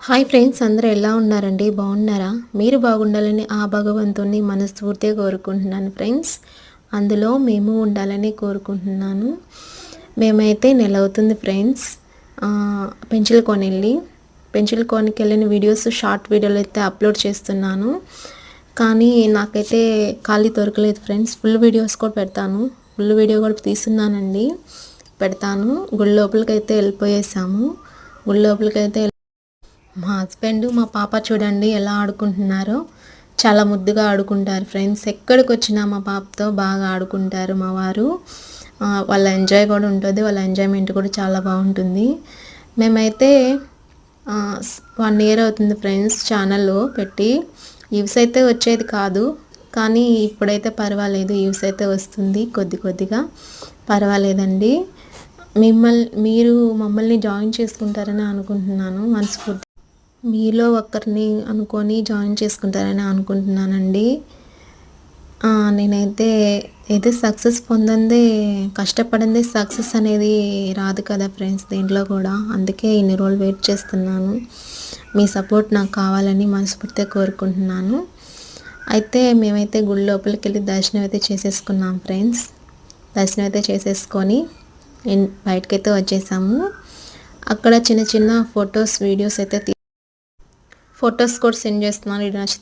Hi friends, అందరూ ఎలా ఉన్నారండి? బాగున్నారా? మీరు బాగుండాలని ఆ భగవంతుణ్ణి మనస్ఫూర్తిగా కోరుకుంటున్నాను ఫ్రెండ్స్. అందులో మేము ఉండాలని కోరుకుంటున్నాను. మేమైతే నెల అవుతుంది ఫ్రెండ్స్ పెంచులకోనకి వెళ్ళిన వీడియోస్, షార్ట్ వీడియోలు అయితే అప్లోడ్ చేస్తున్నాను. కానీ నాకైతే ఖాళీ దొరకలేదు ఫ్రెండ్స్. ఫుల్ వీడియోస్ కూడా పెడతాను, ఫుల్ వీడియో కూడా తీస్తున్నానండి, పెడతాను. గుడి లోపలికి అయితే వెళ్ళిపోయేసాము. గుడి లోపలికి అయితే మా హస్బెండ్, మా పాప చూడండి ఎలా ఆడుకుంటున్నారో. చాలా ముద్దుగా ఆడుకుంటారు ఫ్రెండ్స్. ఎక్కడికి వచ్చినా మా పాపతో బాగా ఆడుకుంటారు మా వారు. వాళ్ళ ఎంజాయ్ కూడా ఉంటుంది, వాళ్ళ ఎంజాయ్మెంట్ కూడా చాలా బాగుంటుంది. మేమైతే 1 ఇయర్ అవుతుంది ఫ్రెండ్స్ ఛానల్లో పెట్టి. వ్యూస్ అయితే వచ్చేది కాదు, కానీ ఇప్పుడైతే పర్వాలేదు, వ్యూస్ అయితే వస్తుంది కొద్ది కొద్దిగా. పర్వాలేదండి. మీరు మమ్మల్ని జాయిన్ చేసుకుంటారని అనుకుంటున్నాను మనస్ఫూర్తి. మీలో ఒక్కరిని అనుకొని జాయిన్ చేసుకుంటారని అనుకుంటున్నానండి. నేనైతే ఏదో సక్సెస్ పొందందే, కష్టపడిందే సక్సెస్ అనేది రాదు కదా ఫ్రెండ్స్, దేంట్లో కూడా. అందుకే ఇన్ని రోజులు వెయిట్ చేస్తున్నాను. మీ సపోర్ట్ నాకు కావాలని మనస్ఫూర్తిగా కోరుకుంటున్నాను. అయితే మేమైతే గుడి లోపలికి వెళ్ళి దర్శనం అయితే చేసేసుకున్నాం ఫ్రెండ్స్. దర్శనం అయితే చేసేసుకొని బయటకైతే వచ్చేసాము. అక్కడ చిన్న చిన్న ఫొటోస్, వీడియోస్ అయితే ఫొటోస్ కూడా సెండ్ చేస్తున్నాను. ఇది నచ్చితే